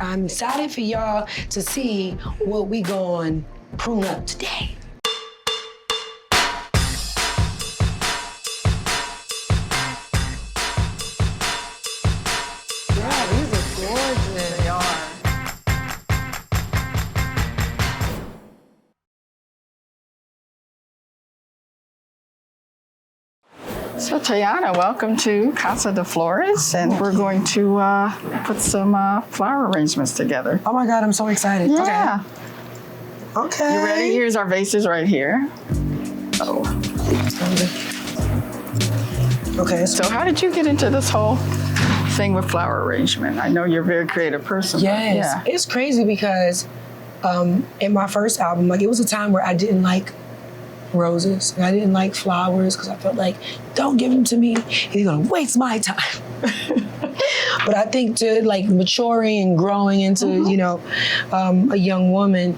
I'm excited for y'all to see what we going prune up today. Yeah, these are gorgeous. They are. So Teyana, welcome to Casa De Flores, and we're going to put some flower arrangements together. Oh my God, I'm so excited. Yeah. Okay. You ready? Here's our vases right here. Oh. Okay. So how did you get into this whole thing with flower arrangement? I know you're a very creative person. Yes. Yeah. It's crazy because in my first album, like it was a time where I didn't like roses. And I didn't like flowers because I felt like, don't give them to me. You're gonna waste my time. But I think to like maturing and growing into, you know, a young woman,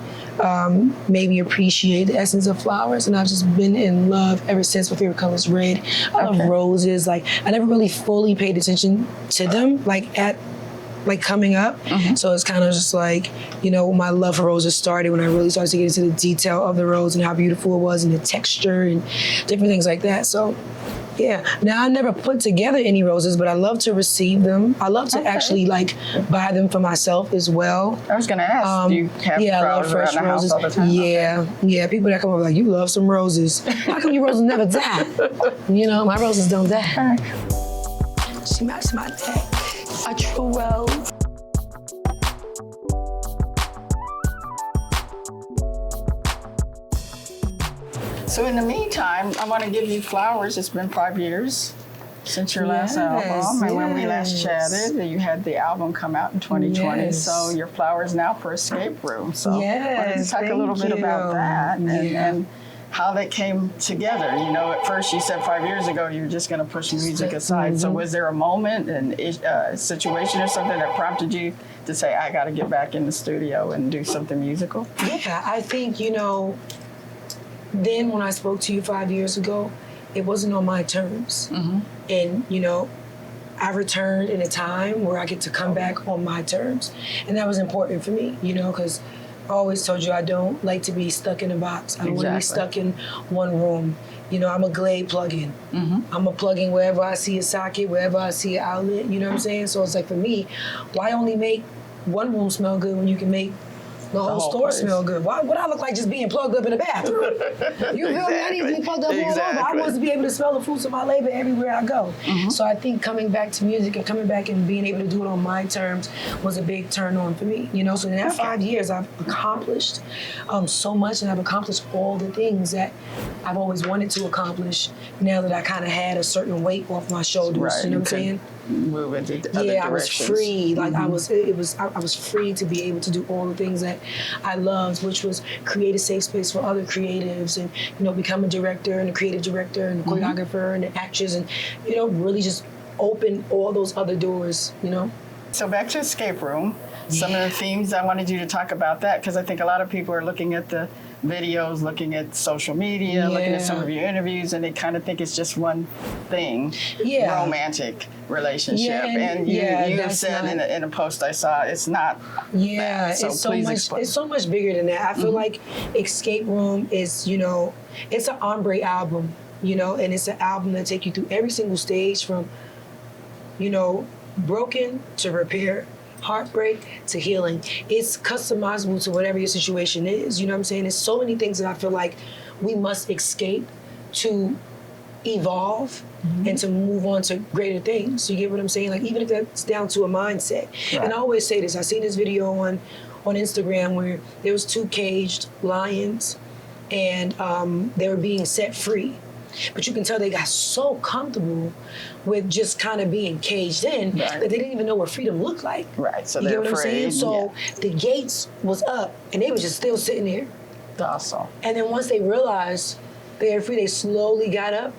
made me appreciate the essence of flowers. And I've just been in love ever since. My favorite color is red. I love roses. Like I never really fully paid attention to them, like coming up. So it's kind of just like, you know, my love for roses started when I really started to get into the detail of the rose and how beautiful it was and the texture and different things like that. So yeah, now I never put together any roses, but I love to receive them. I love to actually like buy them for myself as well. I was gonna ask, do you have I love flowers fresh around the roses. house all the time? Yeah, yeah. People that come over like, you love some roses. How come your roses never die? You know, my roses don't die. She matched my neck. A true rose. So in the meantime, I want to give you flowers. It's been 5 years since your last album. And when we last chatted, you had the album come out in 2020. Yes. So your flowers now for Escape Room. So why don't you talk a little bit about that and how that came together. You know, at first you said 5 years ago you were just going to push music aside. So was there a moment and a situation or something that prompted you to say, I got to get back in the studio and do something musical? Yeah, I think, you know, then when I spoke to you 5 years ago, it wasn't on my terms. And, you know, I returned in a time where I get to come back on my terms. And that was important for me, you know, because I always told you I don't like to be stuck in a box. I don't want to be stuck in one room. You know, I'm a Glade plug-in. I'm a plug-in wherever I see a socket, wherever I see an outlet, you know what I'm saying? So it's like for me, why only make one room smell good when you can make the whole store smell good? Why would I look like just being plugged up in the bathroom? You feel me? I need to be plugged up all over. I want to be able to smell the fruits of my labor everywhere I go. So I think coming back to music and coming back and being able to do it on my terms was a big turn on for me. You know, so in that 5 years, I've accomplished so much, and I've accomplished all the things that I've always wanted to accomplish. Now that I kind of had a certain weight off my shoulders, you know what I'm saying? Move into other directions. I was free. Like I was free to be able to do all the things that I loved, which was create a safe space for other creatives, and you know, become a director and a creative director and a choreographer and an actress, and you know, really just open all those other doors. You know. So back to Escape Room. Some of the themes I wanted you to talk about that because I think a lot of people are looking at the videos, looking at social media, looking at some of your interviews, and they kind of think it's just one thing, romantic relationship. And you said in a post I saw, it's not that. So it's so much bigger than that. I feel like Escape Room is, you know, it's an ombre album, you know, and it's an album that takes you through every single stage from, you know, broken to repair, heartbreak to healing. It's customizable to whatever your situation is. You know what I'm saying? There's so many things that I feel like we must escape to evolve and to move on to greater things. You get what I'm saying? Like even if that's down to a mindset. And I always say this, I seen this video on Instagram where there was 2 caged lions and they were being set free. But you can tell they got so comfortable with just kind of being caged in that they didn't even know what freedom looked like. So you get what I'm saying? So the gates was up and they were just still sitting there. Docile. And then once they realized they were free, they slowly got up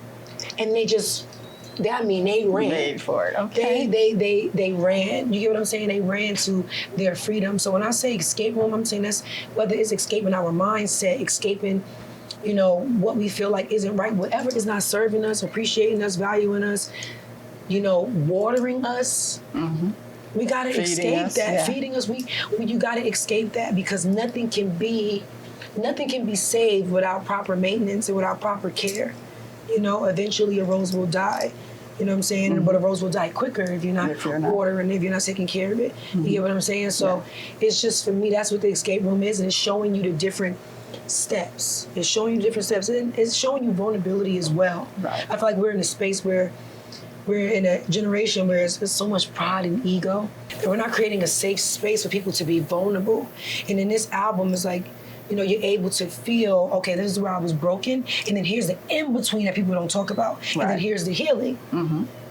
and they ran. Made for it. Okay. They ran. You get what I'm saying? They ran to their freedom. So when I say escape room, I'm saying that's whether it's escaping our mindset, escaping, you know, what we feel like isn't right, whatever is not serving us, appreciating us, valuing us, you know, watering us. We gotta escape us, that. yeah. Feeding us, you gotta escape that because nothing can be saved without proper maintenance and without proper care. You know, eventually a rose will die. You know what I'm saying? Mm-hmm. But a rose will die quicker if you're not watering, if you're not taking care of it. Mm-hmm. You get what I'm saying? So it's just, for me, that's what the escape room is, and it's showing you the different steps. It's showing you different steps, and it's showing you vulnerability as well. Right. I feel like we're in a space where we're in a generation where there's so much pride and ego, and we're not creating a safe space for people to be vulnerable. And in this album, it's like, you know, you're able to feel, okay, this is where I was broken, and then here's the in-between that people don't talk about, and then here's the healing.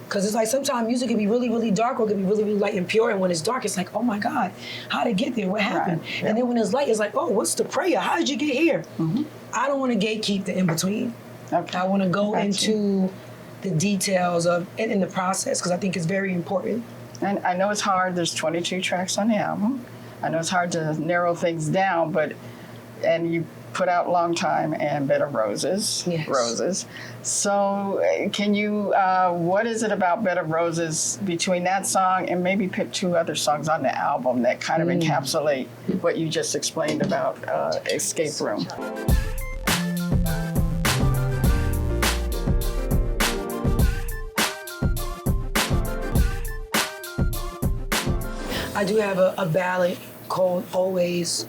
Because it's like sometimes music can be really, really dark or it can be really, really light and pure, and when it's dark, it's like, oh my God, how did it get there? What happened? Right. And then when it's light, it's like, oh, what's the prayer? How did you get here? I don't want to gatekeep the in-between. Okay. I want to go into the details of and in the process, because I think it's very important. And I know it's hard. There's 22 tracks on the album. I know it's hard to narrow things down, and you put out Long Time and Bed of Roses. Yes. Roses. So can you, what is it about Bed of Roses between that song and maybe pick 2 other songs on the album that kind of encapsulate what you just explained about Escape Room? I do have a ballad called Always.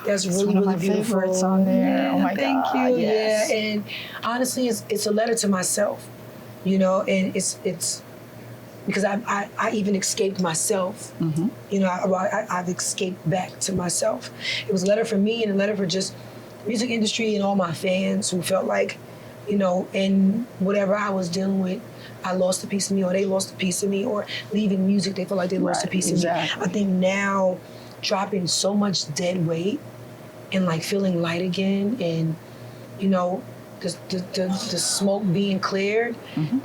That's really, one of really my beautiful. favorites on there. Yeah, Oh my thank God, you. yes. Yeah, and honestly, it's a letter to myself, you know, and it's because I even escaped myself. You know, I've escaped back to myself. It was a letter for me and a letter for just the music industry and all my fans who felt like, you know, in whatever I was dealing with, I lost a piece of me, or they lost a piece of me, or leaving music, they felt like they lost a piece of me. I think now, dropping so much dead weight and like feeling light again, and you know, the smoke being cleared,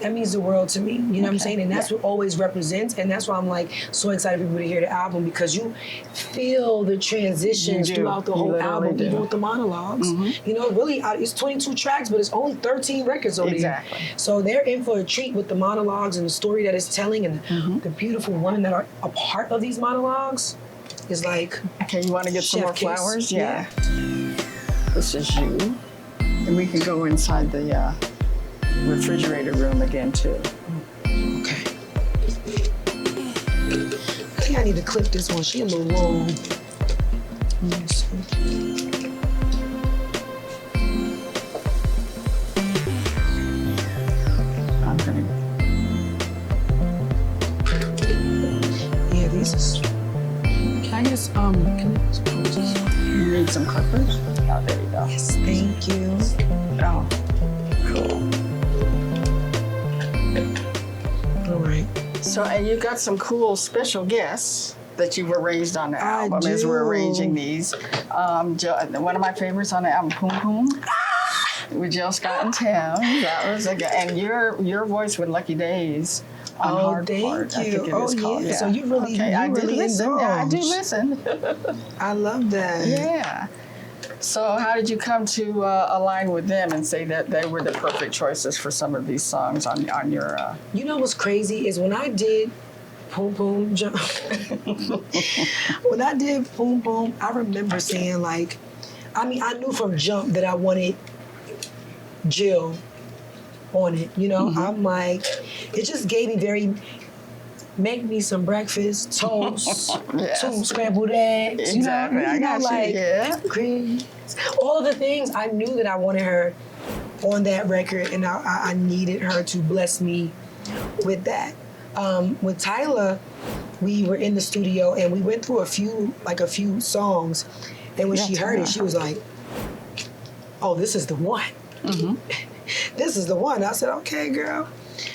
that means the world to me. You know what I'm saying? And that's what Always represents, and that's why I'm like so excited for people to hear the album, because you feel the transitions throughout the whole album, even with the monologues. You know, really, it's 22 tracks, but it's only 13 records on there. So they're in for a treat with the monologues and the story that it's telling, and the beautiful women that are a part of these monologues is like. Okay, you want to get some more kiss. flowers? Yeah. This is you. And we can go inside the refrigerator room again, too. Okay. I think I need to clip this one. She a little long. Yes. I'm gonna. Yeah, these is. Can I just You need some clippers? Oh, there you go. Yes, thank you. Oh, cool. All right. So, and you got some cool special guests that you've arranged on the I album as we're do. arranging these. One of my favorites on the album, Pum Pum, with Jill Scott and Tim. That was a good, and your voice with Lucky Days. On Hard thank Part, you. I think it is called. Yeah. So you really, okay, you I really do listen. Yeah, I do indulge. listen. I love that. Yeah. So how did you come to align with them and say that they were the perfect choices for some of these songs on your? You know what's crazy is when I did Pum Pum Jump. When I did Pum Pum, I remember saying like, I knew from Jump that I wanted Jill on it. You know, I'm like, it just gave me make me some breakfast, toast, Yes. 2 scrambled eggs. Exactly, I got you, like yeah. green. All of the things I knew that I wanted her on that record, and I needed her to bless me with that. With Tyla, we were in the studio and we went through a few songs, and when she heard it, she was like, "Oh, this is the one." This is the one. I said, "Okay, girl,"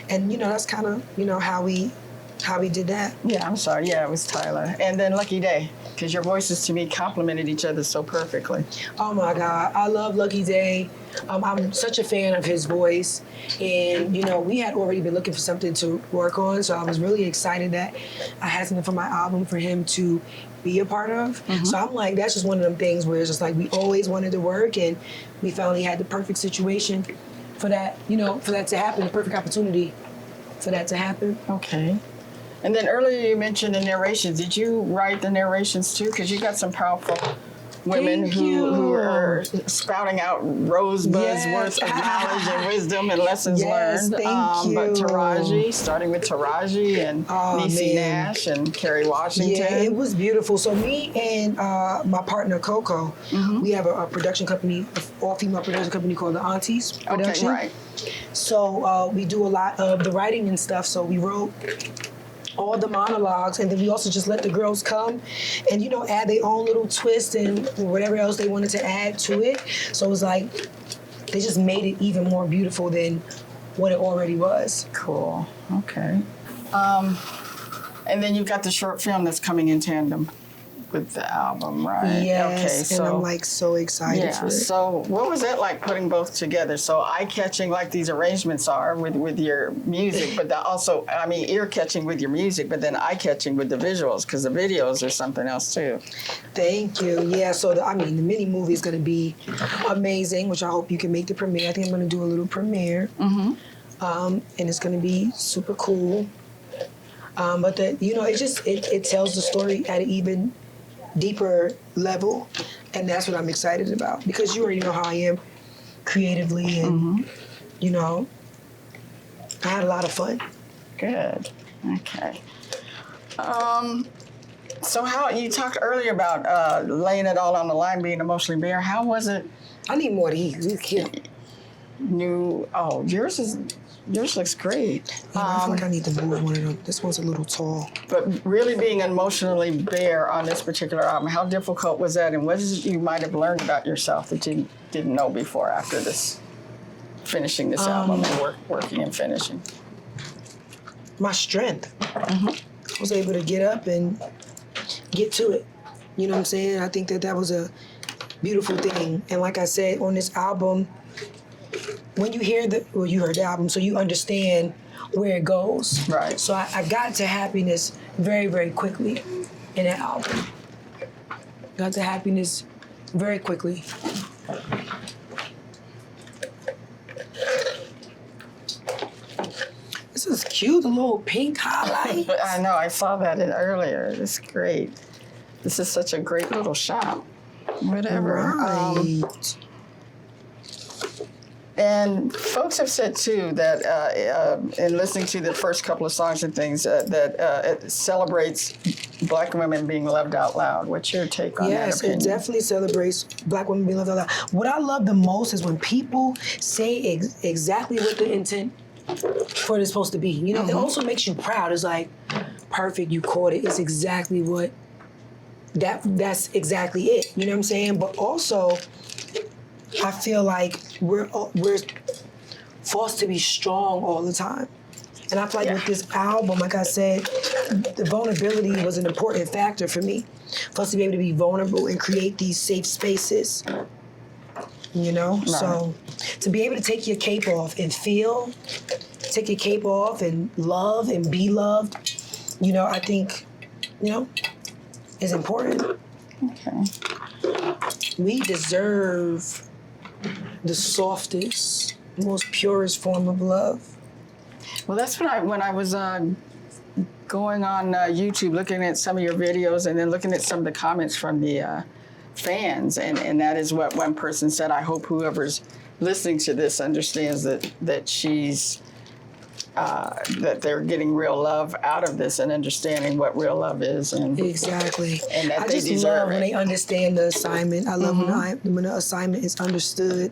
and you know that's kind of how we did that. Yeah, I'm sorry. Yeah, it was Tyler, and then Lucky Day, because your voices to me complemented each other so perfectly. Oh my God, I love Lucky Day. I'm such a fan of his voice, and we had already been looking for something to work on, so I was really excited that I had something for my album for him to be a part of. So I'm like, that's just one of them things where it's just like we always wanted to work, and we finally had the perfect situation for that, for that to happen, the perfect opportunity for that to happen. Okay. And then earlier you mentioned the narrations. Did you write the narrations too? Because you got some powerful women who are spouting out rosebuds worth of knowledge and wisdom and lessons learned. Thank you. But Taraji, starting with Taraji and Niecy Nash and Kerry Washington. Yeah, it was beautiful. So me and my partner Coco, we have a production company, an all-female production company called The Aunties Production. Okay, right. So we do a lot of the writing and stuff. So we wrote all the monologues, and then we also just let the girls come and, you know, add their own little twist and whatever else they wanted to add to it. So it was like, they just made it even more beautiful than what it already was. Cool. Okay. And then you've got the short film that's coming in tandem with the album, right? Yes, and I'm like so excited for it. So what was that like putting both together? So eye-catching like these arrangements are with your music, but also, I mean, ear-catching with your music, but then eye-catching with the visuals, because the videos are something else too. Thank you. Yeah, so the mini movie is going to be amazing, which I hope you can make the premiere. I think I'm going to do a little premiere. And it's going to be super cool. But it tells the story at an even deeper level, and that's what I'm excited about, because you already know how I am creatively, and you know, I had a lot of fun. Good. Okay. So how you talked earlier about laying it all on the line, being emotionally bare. How was it? I need more of these. These cute. Yours looks great. Yeah, I feel like I need to move one of them. This one's a little tall. But really being emotionally bare on this particular album, how difficult was that? And what is it you might have learned about yourself that you didn't know before after finishing this album and working and finishing? My strength. I was able to get up and get to it. You know what I'm saying? I think that was a beautiful thing. And like I said, on this album, when you hear you heard the album, so you understand where it goes. Right. So I got to happiness very, very quickly in that album. Got to happiness very quickly. This is cute, the little pink highlight. I know, I saw that earlier. It's great. This is such a great little shop. Whatever. Right. And folks have said too that in listening to the first couple of songs and things that it celebrates Black women being loved out loud. What's your take on that opinion? Yes, it definitely celebrates Black women being loved out loud. What I love the most is when people say exactly what the intent for it is supposed to be. You know, it also makes you proud. It's like, perfect, you caught it. It's exactly what that's exactly it. You know what I'm saying? But also, I feel like we're forced to be strong all the time. And I feel like with this album, like I said, the vulnerability was an important factor for me. For us to be able to be vulnerable and create these safe spaces. You know? Right. So to be able to take your cape off and take your cape off and love and be loved, you know, I think, you know, is important. Okay. We deserve the softest, most purest form of love. Well, that's when I was going on YouTube, looking at some of your videos, and then looking at some of the comments from the fans, and that is what one person said. I hope whoever's listening to this understands that she's that they're getting real love out of this and understanding what real love is, and exactly. And that I they just deserve love when they understand the assignment. I love when the assignment is understood.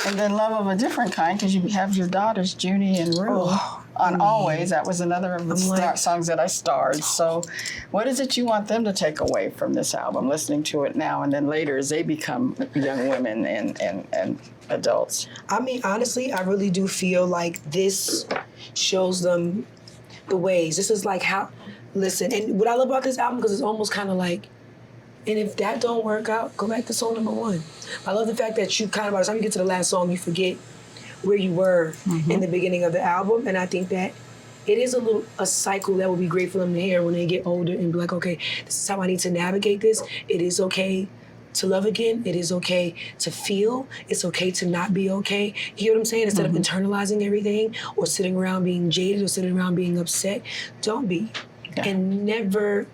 And then love of a different kind, because you have your daughters, Junie and Rue, on Always. That was another of the songs that I starred. So what is it you want them to take away from this album, listening to it now and then later as they become young women and adults? I mean, honestly, I really do feel like this shows them the ways. This is like how, listen, and what I love about this album, because it's almost kind of like, and if that don't work out, go back to song number 1. I love the fact that you kind of, by the time you get to the last song, you forget where you were in the beginning of the album. And I think that it is a cycle that would be great for them to hear when they get older and be like, okay, this is how I need to navigate this. It is okay to love again. It is okay to feel. It's okay to not be okay. You hear what I'm saying? Instead of internalizing everything or sitting around being jaded or sitting around being upset, don't be. Yeah. And never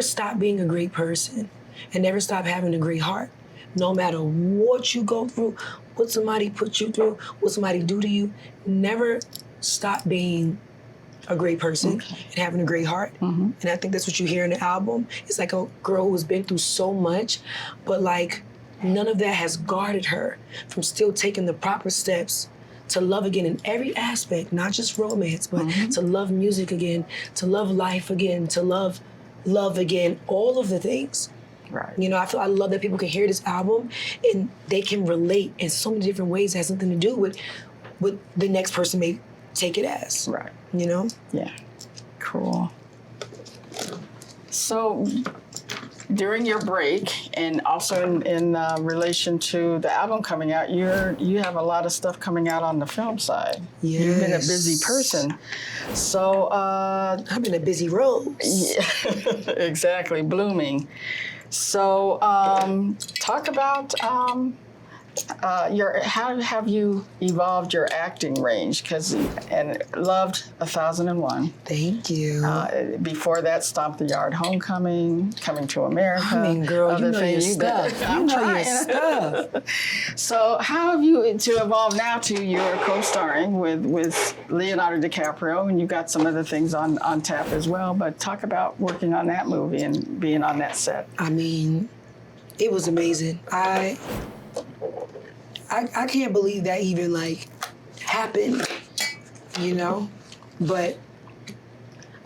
stop being a great person and never stop having a great heart. No matter what you go through, what somebody put you through, what somebody do to you, never stop being a great person and having a great heart. And I think that's what you hear in the album. It's like a girl who's been through so much, but like none of that has guarded her from still taking the proper steps to love again in every aspect, not just romance, but to love music again, to love life again, to love again, all of the things. Right. You know, I love that people can hear this album and they can relate in so many different ways that has something to do with what the next person may take it as. Right. You know? Yeah. Cool. So during your break and also in relation to the album coming out, you have a lot of stuff coming out on the film side. Yes. You've been a busy person. So I've been a busy rose. Yeah, exactly, blooming. So talk about how have you evolved your acting range? And loved 1001. Thank you. Before that, Stomp the Yard, Homecoming, Coming to America. I mean, girl, you know your stuff. I'm trying. Your stuff. So how have you to evolve now to your co-starring with Leonardo DiCaprio, and you got some other things on tap as well, but talk about working on that movie and being on that set. I mean, it was amazing. I can't believe that even like happened, you know? But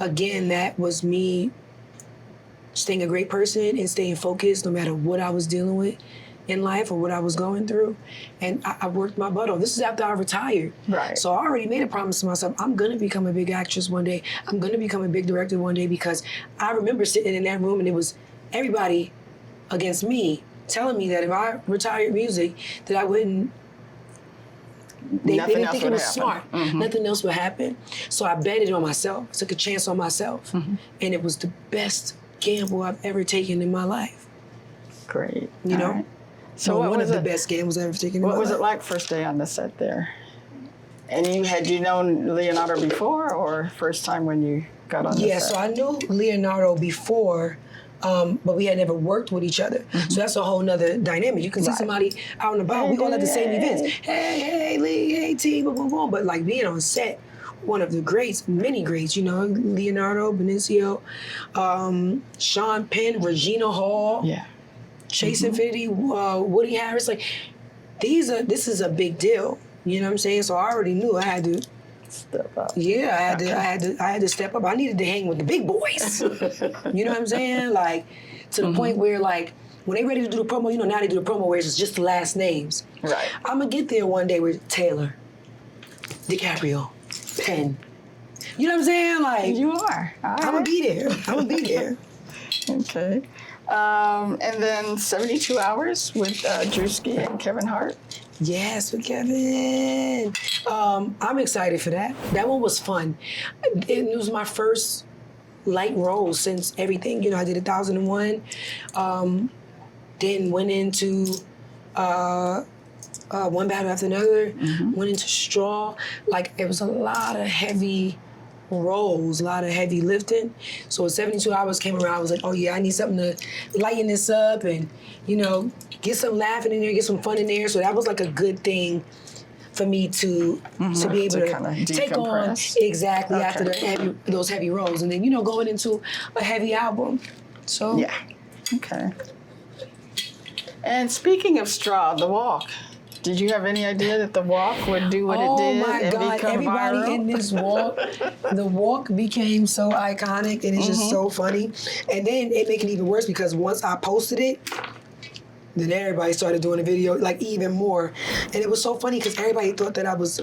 again, that was me staying a great person and staying focused no matter what I was dealing with in life or what I was going through. And I worked my butt off. This is after I retired. Right. So I already made a promise to myself, I'm gonna become a big actress one day. I'm gonna become a big director one day, because I remember sitting in that room and it was everybody against me, telling me that if I retired music, that I wouldn't, they didn't think it was smart. Nothing else would happen. So I betted on myself, took a chance on myself. And it was the best gamble I've ever taken in my life. Great. You know? Right. So what one was of the best gambles I've ever taken in my life. What was it like first day on the set there? And had you known Leonardo before, or first time when you got on the set? Yeah, so I knew Leonardo before, but we had never worked with each other. So that's a whole nother dynamic. You can see somebody out and about. We all at the same events. Hey, Lee, hey, T, boom, boom, boom. But like being on set, one of the greats, many greats, you know, Leonardo, Benicio, Sean Penn, Regina Hall, Chase Infinity, Woody Harris. Like, this is a big deal. You know what I'm saying? So I already knew I had to step up. Yeah, I had to step up. I needed to hang with the big boys. You know what I'm saying? Like, to the point where, like, when they ready to do the promo, you know, now they do the promo where it's just the last names. Right. I'm gonna get there one day with Taylor, DiCaprio, Penn. You know what I'm saying? Like, you are. I'm gonna be there. I'm gonna be there. Okay. And then 72 Hours with Drewski and Kevin Hart. Yes, with Kevin. I'm excited for that. That one was fun. It was my first light role since everything. You know, I did 1001. Then went into One Battle After Another. Went into Straw. Like, it was a lot of heavy roles, a lot of heavy lifting. So when 72 Hours came around, I was like, oh yeah, I need something to lighten this up and, you know, get some laughing in there, get some fun in there. So that was like a good thing for me to be able to take on after those heavy roles. And then, you know, going into a heavy album. So yeah. Okay. And speaking of Straw, The Walk. Did you have any idea that The Walk would do what it did? Oh my God, everybody viral? in this walk, the walk became so iconic and it's just so funny. And then it made it even worse because once I posted it, then everybody started doing the video, like even more. And it was so funny because everybody thought that I was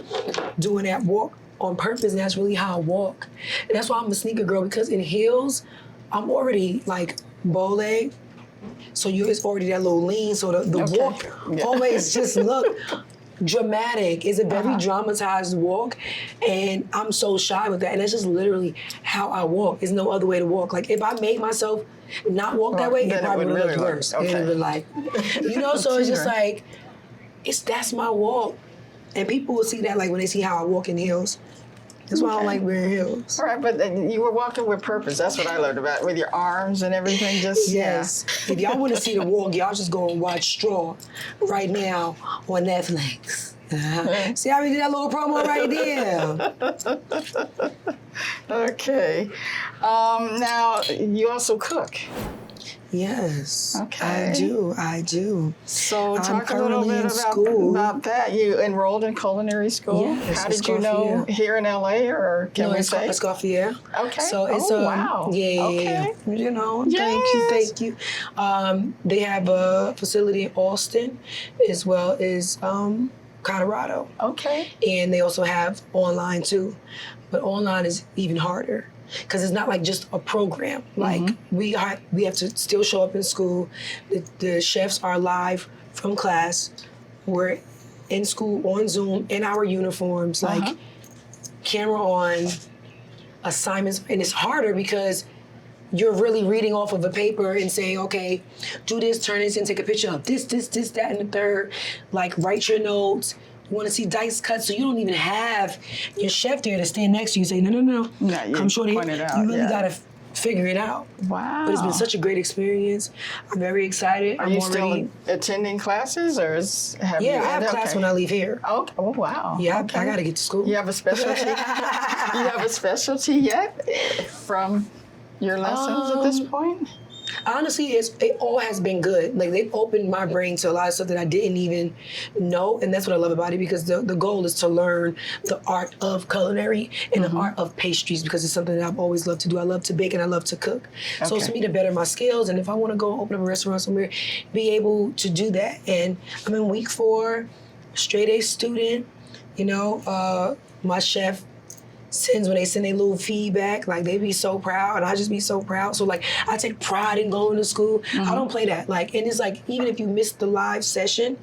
doing that walk on purpose, and that's really how I walk. And that's why I'm a sneaker girl, because in heels, I'm already like bow leg. So it's already that little lean, so the walk always just look dramatic. It's a very dramatized walk, and I'm so shy with that. And that's just literally how I walk. There's no other way to walk. Like if I made myself not walk that way, it probably would have looked worse. It would have been like, so it's just like, that's my walk. And people will see that like when they see how I walk in heels. That's why I don't like wearing heels. All right, but you were walking with purpose. That's what I learned about, with your arms and everything. Yes. If y'all want to see the walk, y'all just go and watch Straw right now on Netflix. See how we did that little promo right there? Okay. Now, you also cook. Yes. Okay. I do. So I'm talk a little bit about that. You enrolled in culinary school? Yes. How did you know here in LA, or can we say? It's Escoffier. Okay. So it's wow. Yeah. Okay. Thank you. They have a facility in Austin as well as Colorado. Okay. And they also have online too. But online is even harder. Because it's not like just a program. Like we have to still show up in school. The chefs are live from class. We're in school on Zoom in our uniforms, like camera on, assignments, and it's harder because you're really reading off of a paper and saying, okay, do this, turn this, and take a picture of this, that, and the third. Like write your notes. You want to see dice cuts, so you don't even have your chef there to stand next to you and say, no. Yeah, come short here. You really got to figure it out. Wow. But it's been such a great experience. I'm very excited. Are you still attending classes, or have you? Yeah, I have class when I leave here. Oh wow. Yeah, I got to get to school. You have a specialty? You have a specialty yet from your lessons at this point? Honestly, it all has been good. Like they've opened my brain to a lot of stuff that I didn't even know, and that's what I love about it, because the goal is to learn the art of culinary and the art of pastries, because it's something that I've always loved to do. I love to bake and I love to cook. So it's for me to better my skills, and if I want to go open up a restaurant somewhere, be able to do that. And I'm in week 4, straight A student. My chef when they send their little feedback, like they be so proud, and I just be so proud. So like I take pride in going to school. I don't play that. Like, and it's like even if you miss the live session,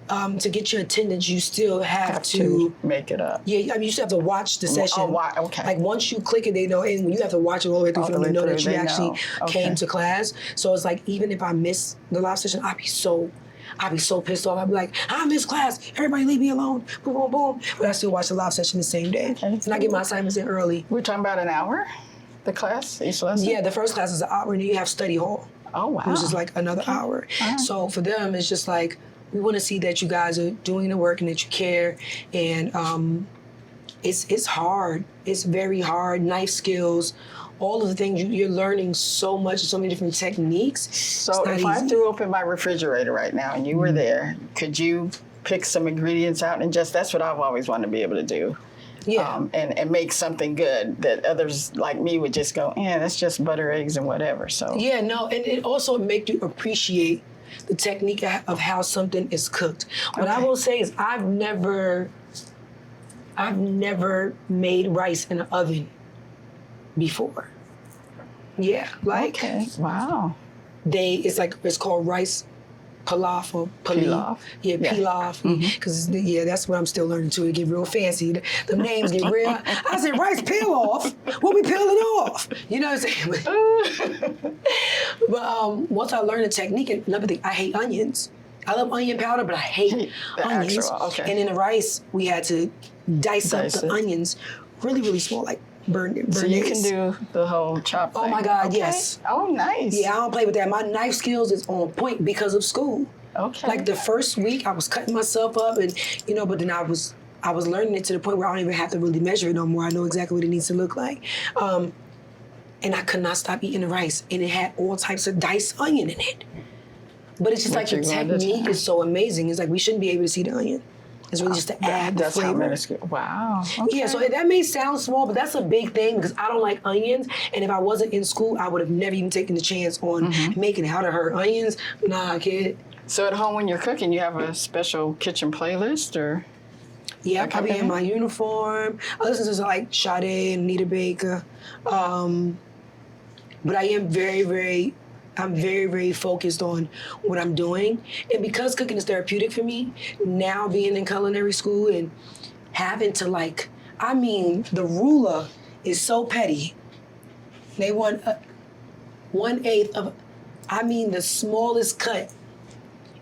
to get your attendance, you still have to make it up. Yeah, I mean you still have to watch the session. Okay. Like once you click it, they know, and you have to watch it all the way through for them to know that you actually came to class. So it's like even if I miss the live session, I'd be so pissed off. I'd be like, I missed class. Everybody leave me alone. Boom, boom, boom. But I still watch the live session the same day. Okay. And I get my assignments in early. We're talking about an hour? The class, each lesson? Yeah, the first class is an hour, and then you have study hall. Oh, wow. Which is like another hour. So for them, it's just like, we want to see that you guys are doing the work and that you care. And it's hard. It's very hard. Knife skills, all of the things you're learning so much, so many different techniques. So if I threw open my refrigerator right now and you were there, could you pick some ingredients out and that's what I've always wanted to be able to do. Yeah. And make something good that others like me would just go, that's just butter, eggs, and whatever. So yeah, no, and it also makes you appreciate the technique of how something is cooked. What I will say is I've never made rice in an oven before. Yeah, like wow. It's called rice pilaf or pilaf. Yeah, pilaf. Because that's what I'm still learning too. It get real fancy. The names get real. I said rice peel off. What we peeling off? You know what I'm saying? But once I learned the technique, and another thing, I hate onions. I love onion powder, but I hate onions. And in the rice, we had to dice up the onions really, really small, like burn. So you can do the whole chop thing. Oh my God, yes. Oh, nice. Yeah, I don't play with that. My knife skills is on point because of school. Okay. Like the first week, I was cutting myself up, and but then I was learning it to the point where I don't even have to really measure it no more. I know exactly what it needs to look like. And I could not stop eating the rice, and it had all types of diced onion in it. But it's just like your technique is so amazing. It's like we shouldn't be able to see the onion. It's really just to add the flavor. How minuscule. Wow. Okay. Yeah, so that may sound small, but that's a big thing because I don't like onions. And if I wasn't in school, I would have never even taken the chance on making how to hurt onions. Nah, kid. So at home when you're cooking, you have a special kitchen playlist, or? Yeah, I be in my uniform. I listen to like Sade and Nita Baker. But I am very, very I'm very, very focused on what I'm doing. And because cooking is therapeutic for me, now being in culinary school and having to the ruler is so petty. They want 1/8 of, the smallest cut.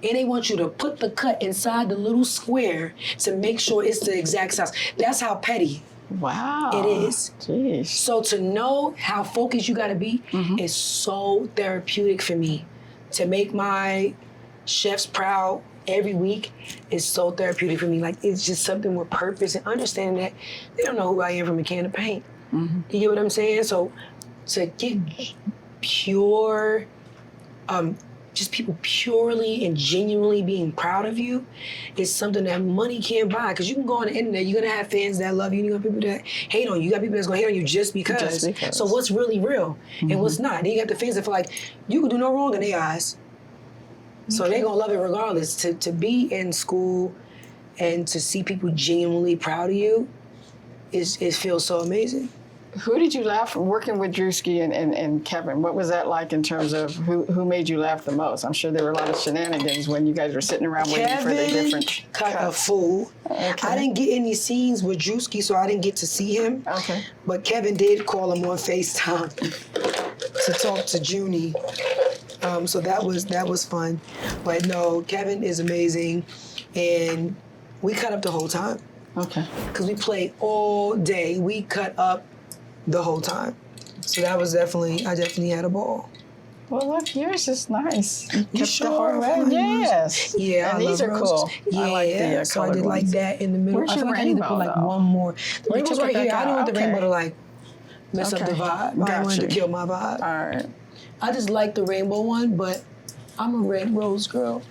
And they want you to put the cut inside the little square to make sure it's the exact size. That's how petty Wow. it is. Jeez. So to know how focused you gotta be is so therapeutic for me. To make my chefs proud every week is so therapeutic for me. Like, it's just something with purpose and understanding that they don't know who I am from a can of paint. You get what I'm saying? So to get pure, just people purely and genuinely being proud of you is something that money can't buy. Because you can go on the internet, you're gonna have fans that love you, and you got people that hate on you. You got people that's gonna hate on you just because. Just because. So what's really real and what's not? Then you got the fans that feel like you can do no wrong in their eyes. So they gonna love it regardless. To be in school and to see people genuinely proud of you, it feels so amazing. Who did you laugh working with Drewski and Kevin? What was that like in terms of who made you laugh the most? I'm sure there were a lot of shenanigans when you guys were sitting around waiting for the different cut a cuts. fool. Okay. I didn't get any scenes with Drewski, so I didn't get to see him. Okay. But Kevin did call him on FaceTime to talk to Junie. So that was fun. But no, Kevin is amazing, and we cut up the whole time. Okay. Because we played all day. We cut up the whole time. So that was I definitely had a ball. Well, look, yours is nice. You kept sure? the heart right. Yes. Yeah, and I these love are roses. cool. Yeah, I like the so I colored did like ones. that in the middle. Where's I feel your like I need to put rainbow, though? one more. The rainbow's took right that here. I didn't want the out. rainbow Okay. to mess up the vibe. I wanted to kill my vibe. All right. I just like the rainbow one, but I'm a red rose girl.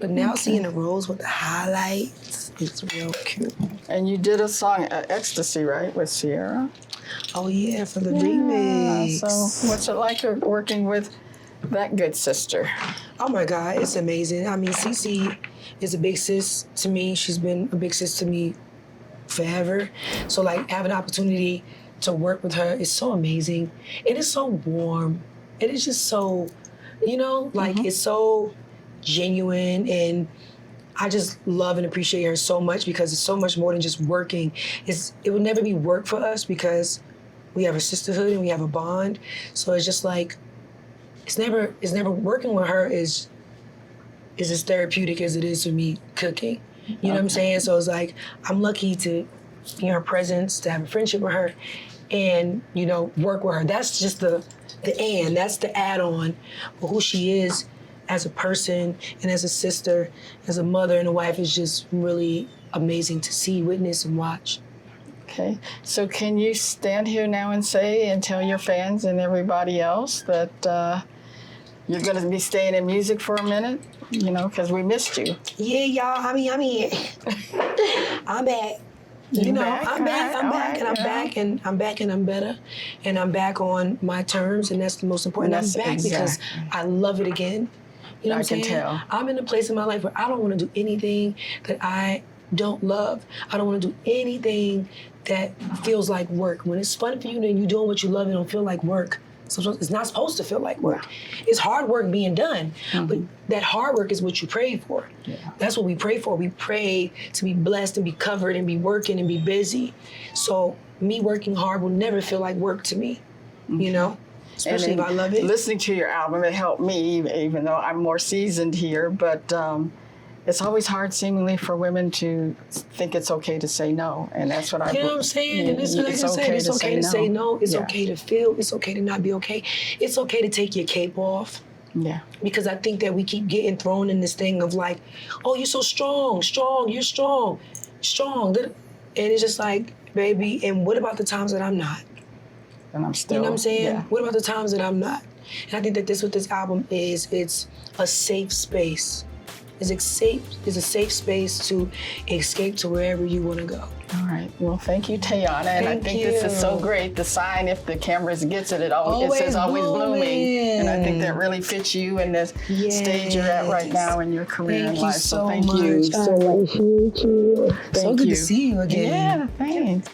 But now seeing the rose with the highlights, it's real cute. And you did a song, Ecstasy, right, with Ciara? Oh yeah, for the remix. So what's it like working with that good sister? Oh my God, it's amazing. I mean, Cece is a big sis to me. She's been a big sis to me forever. So like having an opportunity to work with her is so amazing. It is so warm. It is just so, it's so genuine, and I just love and appreciate her so much because it's so much more than just working. It would never be work for us because we have a sisterhood and we have a bond. So it's just like, it's never working with her is as therapeutic as it is for me cooking. You know what I'm saying? So it's like, I'm lucky to be in her presence, to have a friendship with her, and, work with her. That's just that's the add-on for who she is as a person and as a sister, as a mother and a wife is just really amazing to see, witness, and watch. Okay, so can you stand here now and say and tell your fans and everybody else that you're going to be staying in music for a minute? Because we missed you. Yeah, y'all. I mean, I'm back. I'm back, and I'm back, and I'm better, and I'm back on my terms, and that's the most important. I'm back because I love it again. You know what I'm saying? I can tell. I'm in a place in my life where I don't want to do anything that I don't love. I don't want to do anything that feels like work. When it's fun for you and you're doing what you love, it don't feel like work. So it's not supposed to feel like work. It's hard work being done, but that hard work is what you pray for. Yeah. That's what we pray for. We pray to be blessed and be covered and be working and be busy. So me working hard will never feel like work to me, especially if I love it. Listening to your album, it helped me, even though I'm more seasoned here, but it's always hard seemingly for women to think it's okay to say no. And that's what You know what I'm saying? And this is what I can say. It's okay to say no. It's okay to feel. It's okay to not be okay. It's okay to take your cape off. Yeah. Because I think that we keep getting thrown in this thing of like, oh, you're so strong, you're strong. And it's just like, baby, and what about the times that I'm not? And I'm still, you know what I'm saying? Yeah. What about the times that I'm not? And I think that what this album is, it's a safe space. It's a safe space to escape to wherever you want to go. All right. Well, thank you, Teyana. And I think this is so great. The sign, if the camera gets it, it says always blooming. And I think that really fits you in the stage you're at right now in your career and life. So thank you. So good to see you again. Yeah, thanks.